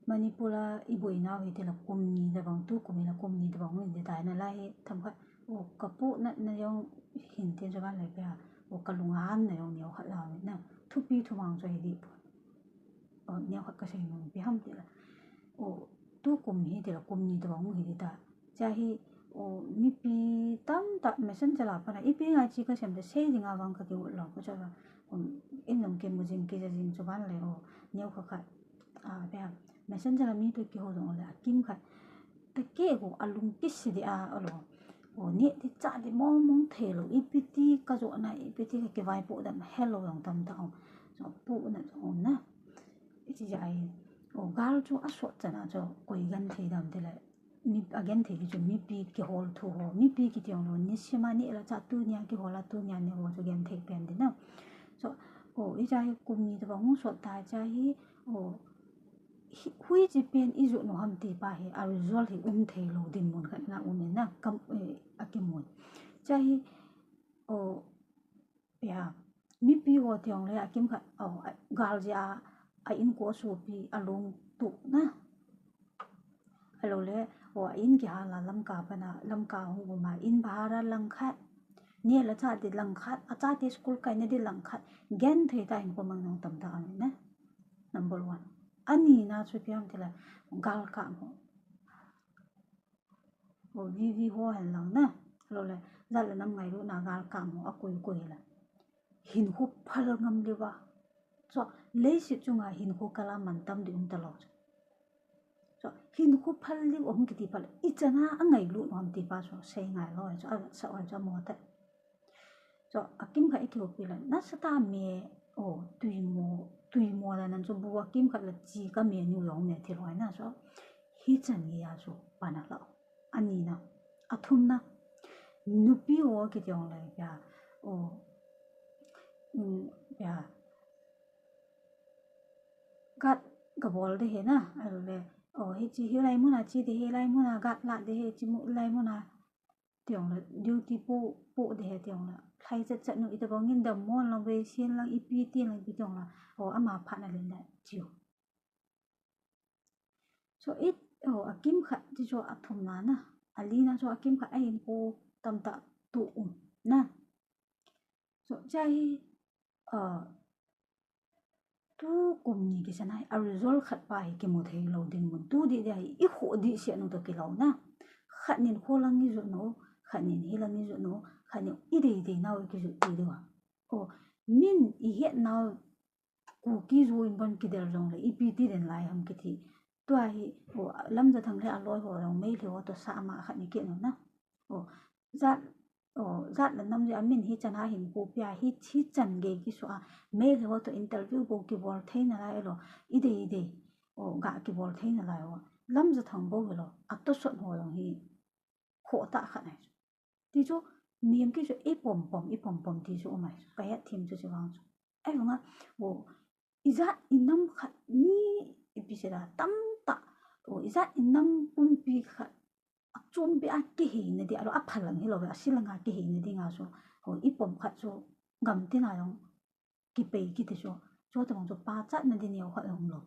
Manipula ibuina wi tela kumni da bang tu kumina kumni da bang ni da na lai tham kha o kapu na yong hin tin jaban le pya o kalungan na yong nyaw khat la na thupi thumang choi di o nyaw khat ka sei no bi ham tela o tu kum hi tela kumni da bang hi da cha hi o mi pi tam ta messenger la pa na ipi nga chi ka sem de sei dinga bang ka ki wo lo ko cha ba in nom ke mu jing ke ja jing jaban le o nyaw khat pya messenger la mi tu ki ho dong la kim khat ta ke go alung ki si di a alo o ni ti cha di mong mong the lo ipt ka zo na ipt ke vai po da hello yong tam ta so pu na so na ti ja ai o gal chu a so cha na cho koi gan the dam de la mi again the ju mi pi ki hol thu ho mi pi ki ti lo ni sima ni la cha tu nya ki hola tu nya ne ho jo gen the pen de na so o i ja hi kum ni da bang so ta ja hi o hui ji pen i zo no ham ti pa he a result hi the lo din mon khat na na kam akimon cha hi o ya mi pi ho tiong le akim khat o gal ja a in ko su pi along tu na alo le o in ki ha la lam ka pa na lam ka hu ma in bhara lang khat ne la cha de lang khat a cha de school kai ne de lang khat gen the ta in ko mang nong tam ta na number 1 ani na chu piam tela gal ka mo o vi ho han lang na lo le za la nam ngai ru na gal ka mo a koi la hin hu phal ngam le wa so le si chunga hin hu kala man tam di ta lo so hin hu phal li om ki ti phal i chana a ngai lu nom ti pa so sei ngai lo so sa wa cha mo ta so akim kha iklo pi la na sa ta me o tui mo la nan so bu akim kha la chi ka me nyu yong ne thi loi na so hi chan ye ya so pa na la ani na athum na nu pi o ki jong la ya o ya gat ka bol de he na ale o hi chi hi lai mu na chi de he lai mu na gat la de he chi mu lai mu na tiong la duty po de he tiong la khai chat nu ita bang in da mon la ve sin la ipi ti la bi tiong la o ama pha na len da chiu so it o akim khat ti so athum na ali na so akim khat ai ko tam ta tu na so chai tu kum ni ki sanai a result khat pa hi ki mo thei lo din mun tu di dai i kho di se no to ki lo na khat nin kho lang ni zo no khat nin hi lang ni zo no khat ni i de na ki zo ti de wa o min i het na ku ki zo in ban ki der jong le i pi ti den lai ham ki thi to hi o lam za thang le a loi ho rong mei le to sa ma khat ni ki no na o zat la nam ja min hi chana hin ko pya hi chi chan ge ki so a me le to interview bo ki bol thein na lai lo ide o ga ki bol thein na lai o lam za thang bo lo a to so ho yong hi kho ta kha nai ti jo niam ki so e pom ti so mai ka ya thim so wang so ai nga o iza inam khat ni episode tam ta o iza inam pun pi khat chon be a ki he ne di aro a phalang hi lo ba silanga ki he ne di nga so ho ipom khat so gam ti na yong ki pe ki te so ta bang so pa chat na di ne khat yong lo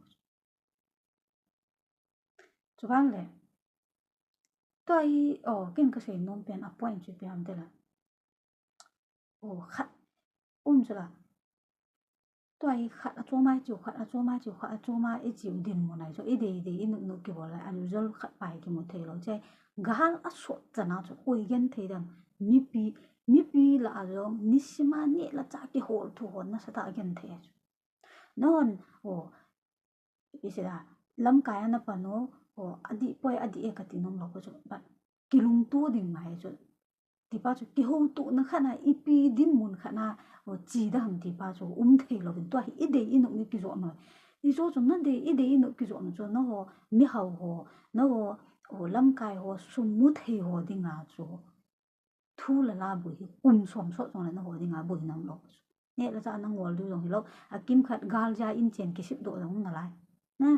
so ban le to ai o ken ka se nom pen a point chu pe am de la o khat so la to ai khat a choma chu ma e chiu din mo nai so ide inu ki bola an result khat pai ki mo thei lo che gal a so chana chu oi gen thei dam mi pi la alo nisima ni la cha ki hol thu hon na sa ta gen thei non o isira lam kaya na pano o adi e ka ti nom lo ko chu ba kilung tu ding mai chu ti pa chu ki ho tu na khana ipi din mun khana o chi da ham ti pa chu thei lo bin to hi ide inu ni ki zo no i zo chu na de ide inu ki zo no chu no ho mi hau ho no ho lam kai ho sum mu thei ho dinga chu thu la bu hi som so chong na ho dinga bu nang lo ne la cha nang wol du jong hi lo akim khat gal ja in chen ki sip do jong na lai na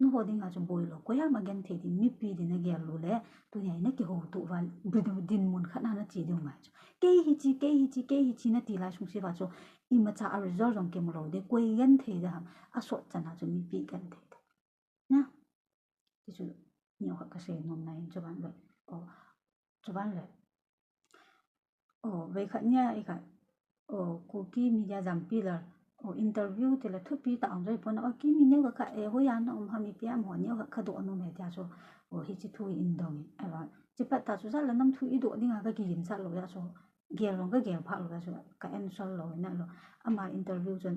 no ho dinga chu boi lo ko ya ma gen the di mi pi di na ge lo le tu ya na ki ho tu wa bu din mun khana na chi du ma chu ke hi chi na ti la sung si ba chu i ma cha a result jong ke mo lo de ko gen the da a so cha na chu mi pi gen the na thì chú nhiều họ cái gì nôm này cho bạn vậy cho bạn lại vậy khẩn nha ấy cả cookie mi ra giảm pi là interview thì là thuyết pi tạo rồi bọn nó kia mi nhiều cái cái hồi anh ông hàm mi pi am họ nhiều cái độ nó mẹ cha số hi chỉ thui in đồng ai bảo chỉ bắt ta số ra là năm thui độ đi ngang cái gì sao rồi số gel long cái gel phá rồi số cái anh sol rồi nè rồi ama interview cho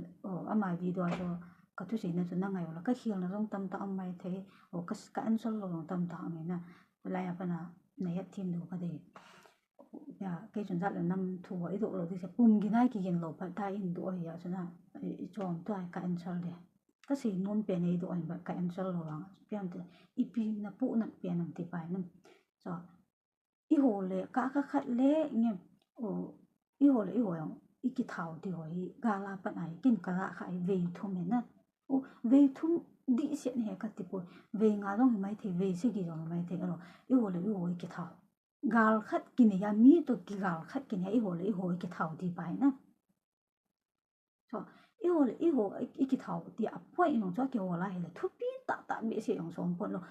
ama video cho cái thứ gì nó cho năng ngày là cái khiêng nó trong tâm ta ông mày thấy cái anh sol rồi tâm ta mày nè lại apa na này hết team đồ cái gì cái chuyện rất là năm thu ấy độ rồi thì sẽ bùng cái này cái lỗ phải thay in độ ấy cho nên chọn tôi cái anh sol đấy cái gì nôn bền ấy độ anh cái anh sol rồi bây giờ ipi na phụ na bền nằm thì phải nằm rồi ý hồ lệ cả các khách lệ nghe ý hồ không ý cái thảo thì hỏi gala bạn này kinh cả là khai về thu mình nè về thu đi sẽ này cái tipo về ngã rồi mấy thì về sẽ gì rồi mấy thì rồi ý hồ cái thảo gal khách kinh này mi to cái gal khách kinh này ý hồ cái thảo thì phải nè rồi ý hồ cái thảo thì áp quay nó cho cái hồ lại là thu bi tạ bị sẽ用上本咯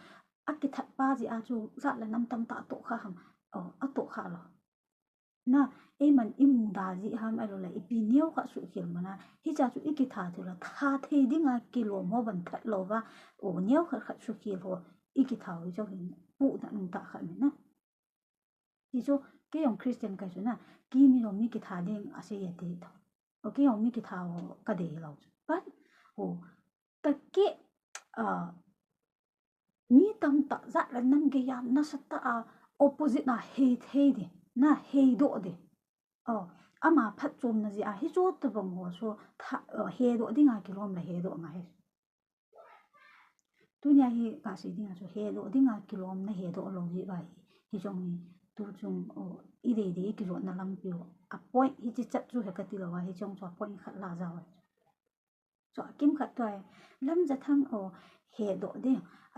cái thật ba gì chú rất là năm tâm tạ tổ khá hầm tổ khá rồi na mình im đa gì ham ai rồi ipi nhiều cả sự hiểu mà na hi cha chú cái thà thì là tha thì đi ngay kilo mua vẫn thật lo và nhiều cả sự hiểu cái thà cho hình phụ đã nung tạ khá mình na thì cho cái ông Christian cái chỗ na kia mi rồi mi cái thà đi à sẽ vậy thì thôi cái ông mi cái thà cái đấy lâu bắt cái mi tâm tạ rất là năm cái yam na sát ta opposite na hate đi na hate độ đi ama phát chôm na gì hi chốt tập bằng hồ số hate độ đi ngay cái lom là hate độ ngay tu nhà hi cả sĩ đi ngay số hate độ đi ngay cái lom na hate độ lâu gì vậy hi trong tu chung ý đề cái ruộng na lăng biểu point hi chỉ chặt chu hết cái tiêu hi trong cho point khát là giàu cho kim khát toi lâm ra thăng hate độ đi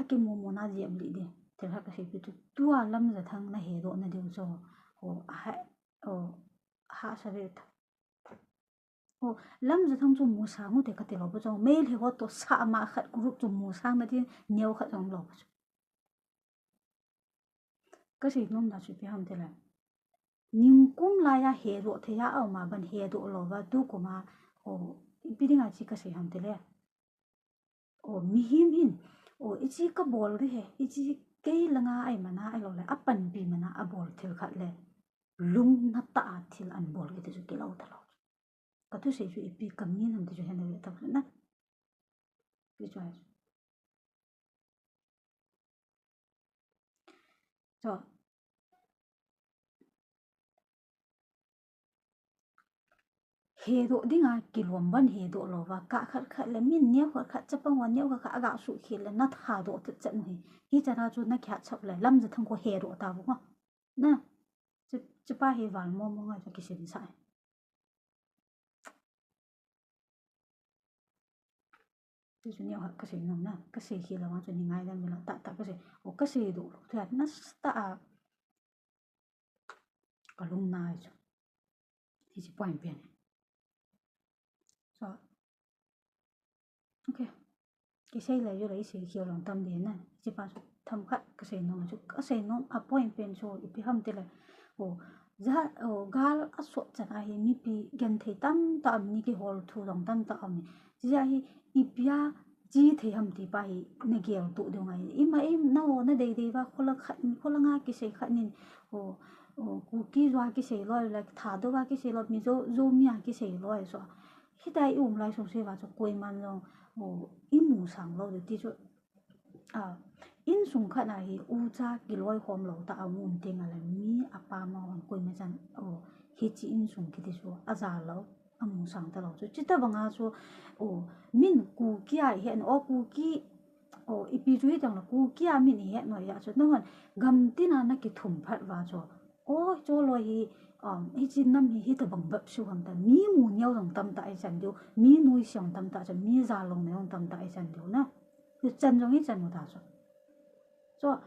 cái mồm na diệm đi thế là cái gì tu lâm ra thăng na hate độ na điều cho hạ sa về lâm ra thăng chung mua sang thì cái tiêu cho mail thì họ to sa mà khát group chung mua sang là thì nhiều khát trong lò cái gì nôm đã chụp ham thế là nhưng cũng lại là hệ độ thế à mà bên hệ độ lò và tu của mà biết ngay chỉ cái gì ham thế là mi him hin ít chỉ cái ball đấy ít chỉ cái là ngay ai mà na ai lò lại áp bẩn bị mà na áp ball theo khát lệ lung na ta thì ăn ball cái thứ cái lâu ta lâu cái thứ gì chụp bị cầm nhìn ham thì chụp hiện tập na cái chỗ rồi hệ độ đi ngay kỳ luồng văn hệ độ lo và cả khát là min nhiều khát chấp bằng hoàn nhiều khát gạo sụt khi là nát hà độ tự trận này khi cha ra cho nó khát chấp lại lâm giờ thông qua hệ độ ta đúng không nè chứ ba hệ vào mua mua ngay cho cái gì sai thì chúng nhiều cái gì nằm nè cái gì khi là hoàn toàn ngay đang là tạ cái gì cái gì độ thì nó tạ cả lung này thì chỉ point biển rồi ok cái xe là vô đấy sẽ hiểu lòng tâm đến này chỉ bảo thầm khát cái xe nó chút cái xe nó point bên rồi bị hâm thế là ra gal asot chả ai mi pi gen thấy tâm tâm ni cái hol thu lòng tâm tâm chỉ ai ipia chỉ thấy hâm thì bài này kiểu tụ được ngay im nó đây và khola nga cái xe khát nên cookie rồi cái xe rồi là thả đâu cái xe rồi mi zo mi cái xe rồi rồi khi đại lại xong xe vào cho quay man rồi im sang lâu thì cho in sung khát này cha cái lối hôm lâu ta muốn tiếng là mi apa mà hoàn quay mà chẳng khi chỉ in sung cái số za lâu muốn sang ta lâu cho chỉ ta bằng số min cookie hiện cookie ipi chui chẳng là cookie min hiện nói ya cho nó hẳn gam tin là cái thùng phát vào cho lối hi chỉ năm hi ta bằng bắp su hàng ta mi muốn nhau đồng tâm tại chẳng điều mi nuôi sống tâm tại chẳng mi già lòng này tâm tại chẳng điều na cứ chân trong hết chân một thằng cho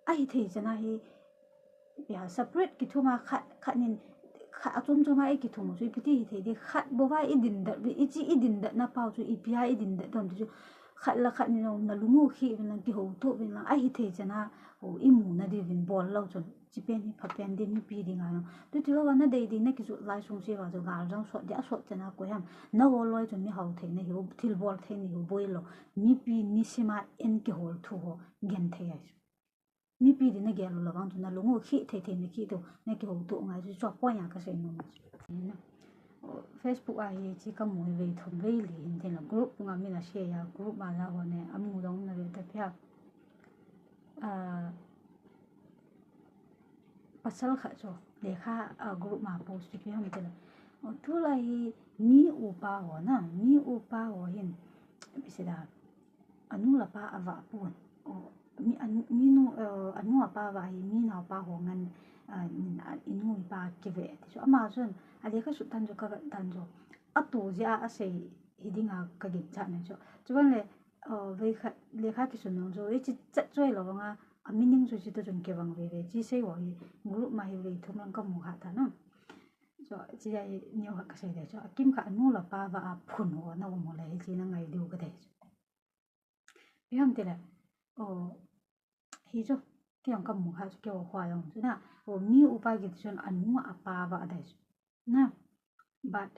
ai thì chẳng ai bây separate cái thùng mà khát nên khát trong ai cái thùng rồi cái thì đi khát bố vai idin đợt vì ít idin đợt na bao rồi ipi idin đợt đồng chứ khát là khát nhiều là lúng ngô khi bên là cái hồ tụ bên là ai thế cho na hồ im mù na đi bên bò lâu rồi chỉ bên phát bên đi mi pi đi ngay nó tôi thấy là nó đây đi na cái chỗ lại xuống xe vào rồi gà rong sọt đã sọt cho na quay ham nó vô lôi rồi mi hậu thế này hồ thil bò thế này hồ bơi lo mi pi mi xem en cái hồ thu hồ gen thế ấy mi pi đi na cái lo vang cho na lúng ngô khi thế thế này khi đâu na cái hồ tụ ngay rồi cho quay nhà cái gì nó Facebook ai chỉ có mỗi về thùng về liền thì là group mà mình là share group mà là hồi này âm đông là về tập hợp pasal khác rồi để khá group mà post thì không được thu lại mi upa ho na mi upa ho hin bị sao đó anu là pa ava pun mi nu anu apa va mi na pa ho ngan inu pa ke ve so amazon ali ka su tan jo ka tan jo atu ja ase hidinga ka gi cha ne jo chuan le ve kha le kha ki su no jo e chi chat choi lo nga amining ju ji to jun ke wang ve ve chi sei wo hi group ma hi ve thum lang ka mu ha ta no jo chi ya nyo ha ka sei de jo kim ka anu la pa va phun ho na mo le chi na ngai du ka de yam te la hi jo cái ông cầm mũ hat cái ông khoai ông chứ na mi upa gitu chun anu apa va ada na but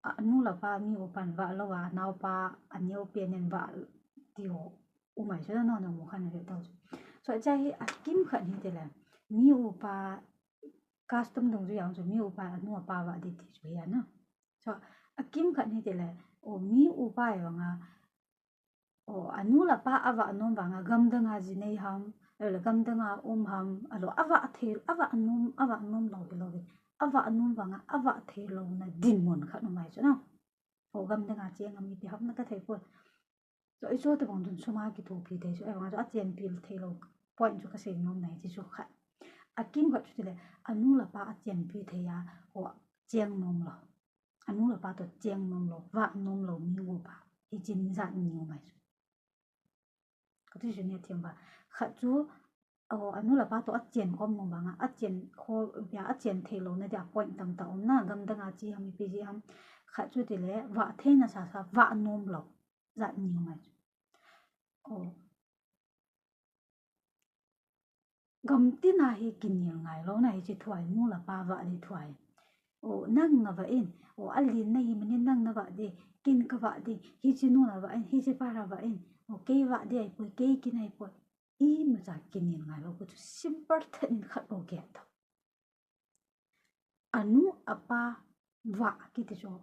anu la pa mi upan va lo wa nau pa anyo pianen va tio umai chứ nó mu khan ne tao so chai akim khan hi de la mi upa custom dong ju yang ju mi upa anu apa va di ti ju ya na so akim khan hi de la mi upa ya nga anu la pa ava anom banga gam danga ji nei ham la gam danga ham alo ava thel ava anom lo ava anom banga ava thelo na din mon kha no mai chana gam danga che ngam mi ti ham na ka thei po so I so te bang dun suma ki to pi de so e bang so a chen pil thelo point jo ka se nom nai ji so kha akim ga chu le anu la pa a chen pi the ya cheng nom lo anu la pa to cheng nom lo va nom lo mi wo pa hi jin za ni mai cái thứ gì thêm bà khát chú anu là ba tổ ắt chén com mong bằng ắt chén kho bia ắt chén thề lô này để point tầm tàu na gam đằng à chi ham pi gì ham khát chú thì lẽ vạ thế na sa vạ nom lộc dạ nhiều mà gam tin à hi kinh nhiều ngày lâu này chỉ thoại nu là ba vạ đi thoại năng na vậy alin này mình năng na vậy đi kinh cái vậy đi hi chỉ nu là vậy hi chỉ ba là vậy cái vạ đi ai bôi cái này bôi mà ra kinh nghiệm ngay lâu cái simple thân khát ô ghét đó anu apa vạ cái gì đó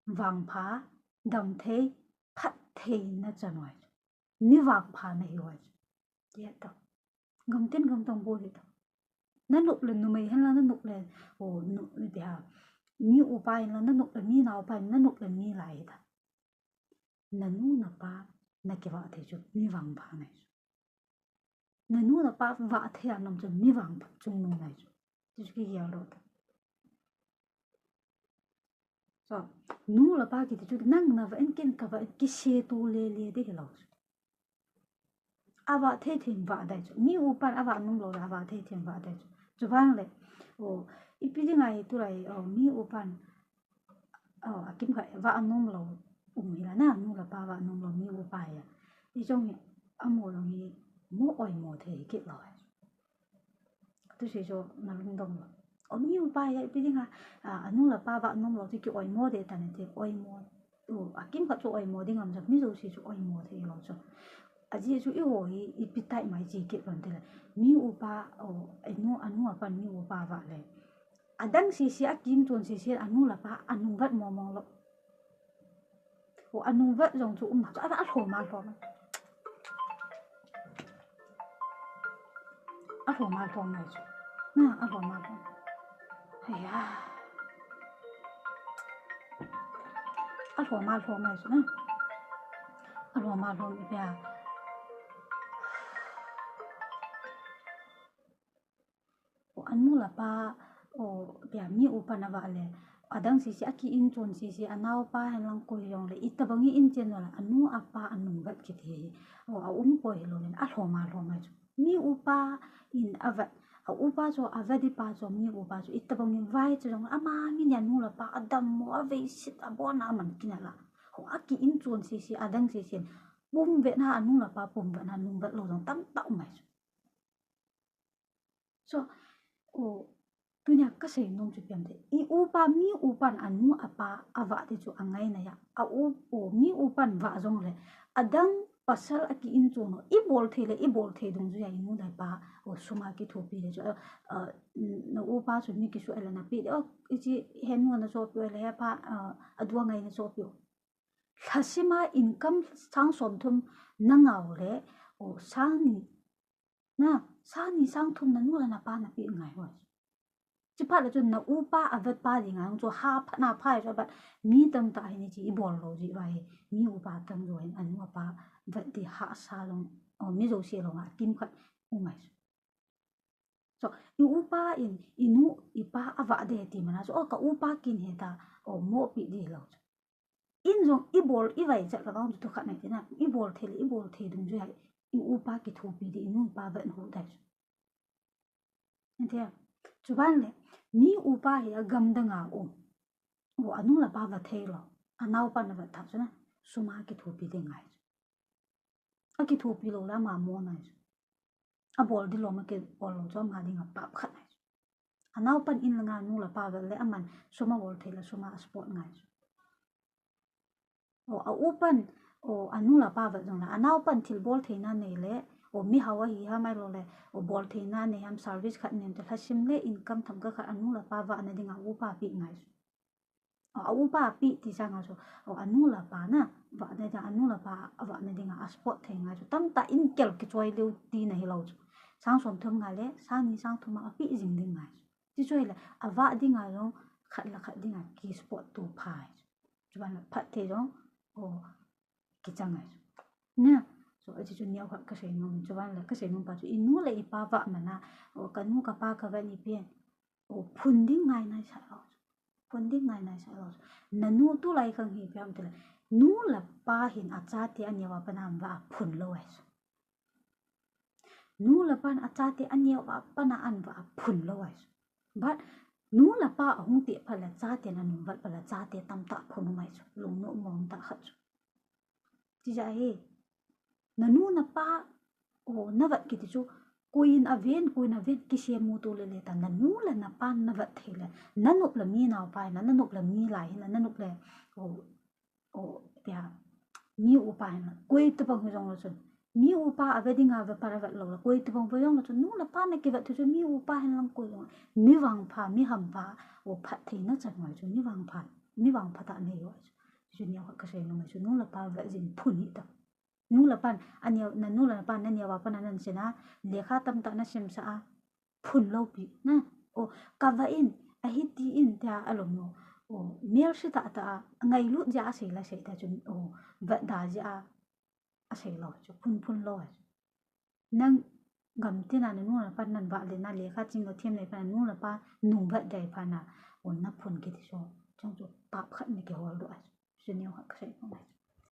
vàng phá đầm thế phát thế na cho nói ni vàng phá này rồi ghét đó gầm tên gầm tông bôi đó nó nụ lên nụ mày hay là nó nụ lên nụ lên thì à mi upai là nó nụ lên mi nào upai nó nụ lên mi lại đó nanu na pa na ke wa the chu mi wang ba nai nanu na pa wa the anam chu mi wang ba chung nu nai chu ki ya lo so nu la pa ki chu nang na va en ken ka va ki she tu le de lo ava the thim va dai chu mi u pa ava nu lo ava the thim va dai chu bang le ipi ji ngai tu lai mi u pan akim khai va anum lo là na nu là ba và nông lòng nhiều bài à đi trong mùa lòng thì mua ỏi mùa thì kết rồi tôi sẽ cho nó lung đông rồi nhiều bài ấy bây giờ nu là ba và nông lòng thì cái ỏi mùa để thành thì ỏi mùa kim phát cho ỏi mùa đi ngắm cho ví dụ sẽ cho ỏi mùa thì lo cho chỉ cho yêu hồi ít tại mấy chỉ kết rồi thì là nhiều ba anu apa nhiều ba và này đang xí kim tuần xí anu là ba anu vật mò mò lo anu vật dòng chú mà cho ăn hổ mà thôi ăn hổ mà thôi này nè ăn hổ mà thôi hay à ăn hổ mà thôi này nè ăn hổ mà thôi bây giờ anu là ba bây giờ mi upa na vale adang sisi aki in chon sisi anau pa hanlang ko yong le itabangi in chen la anu apa anung gat ki thi po helo len a thoma mai mi upa in ava upa cho avadi pa cho mi upa cho itabangi vai cho ama mi nya nu la pa adam mo ave sit abona man kinala hoa ki in chuan si adang si sin bum ve na anu la pa bum ve na nung ve lo dong tam tau mai so o tunya ka sei nom chu piam de I upa mi upan anu apa awa de chu angai na ya a u o mi upan wa jong le adang pasal aki in chu no I bol the dong ju ya inu dai pa o suma ki thopi le chu no upa chu mi ki su elana pi de o ichi hen ngo na so pi le pa adwa ngai na so pi khasima income sang som thum nangau le o sang thum na nu la na pa na pi ngai ho chỉ phát là chuyện na upa avet pa gì ngang cho ha na phai rồi bạn mi tâm tại này chỉ bol rồi gì vậy mi upa tâm rồi anh upa vậy thì hạ sa long mi rồi xe long kim khát umai so upa inu ipa ava de ti mana so ka upa kin heta mo pi di lo in jong ibol I vậy chắc là con tụi khát này thế nào ibol thế đúng rồi upa ki thu pi di inu pa vẫn hổ đại anh thấy chú bạn này mi upa hi agam da nga o anu la pa va the lo anau pa na va tha chuna suma ki thopi de ngai a ki thopi lo la ma mo nai a bol di lo ma ke bol lo cho ma ding a pa khat nai anau pan in la nga nu la pa va le aman suma bol the la suma sport ngai o a upan o anu la pa va jong la anau pan thil bol the na nei le o mi hawa hi ha mai lo le o bol the na ne ham service khat nen te thasim le income tham ka khat anu la pa wa na dinga upa pi ngai o upa pi ti sanga so o anu la pa na wa na ja anu la pa wa na dinga a sport the ngai so tam ta in kel ki choi leu ti na hi lo sang som thum nga le sang thum a pi jing ding ngai ti choi le a wa dinga lo khat dinga ki sport tu phai chuan phat the jong o ki changai na so aji chu niaw kha ka sei nom chuan la ka sei nom pa chu inu le ipa wa mana o kanu ka pa ka va ni pen o phunding ngai nai sa lo nanu tu lai khang hi pyam te nu la pa hin a cha ti aniwa panam wa phun lo ai nu la pan a cha ti aniwa pana an wa phun lo ai but nu la pa hung ti phala cha ti na nu wat phala cha ti tam ta phun mai chu lung no mom ta khat ti ja he nanu na pa o na wat ki ti chu kuin aven ki se mu to le ta nanu la na pan na wat thele nanup la mi naw pai na nanup la mi lai na nanup le o pya mi u pai na koi te pang jong lo chu mi u pa avedinga ve para wat lo la koi te pang jong lo chu nu la pa na ki wat chu mi u pa han lang koi mi wang pha mi ham pa o phat the na chan mai chu mi wang pha ta ne yo chu ni wa ka se no mai chu nu la pa ve jin phuni ta nu la pan ania na nu la pan na nia wa pan nan sena lekha tam ta na sim sa phun lo pi na o ka va in a hi ti in ta alom no o mer shi ta ngai lu ja sei la sei ta chun o va da ja a sei lo chu phun lo nang gam ti na nu la pan nan wa le na lekha ching lo them le pan nu la pa nu va dai pa na o na phun ki ti so chong chu pa khat ni ke hol do a chu ni wa ka sei no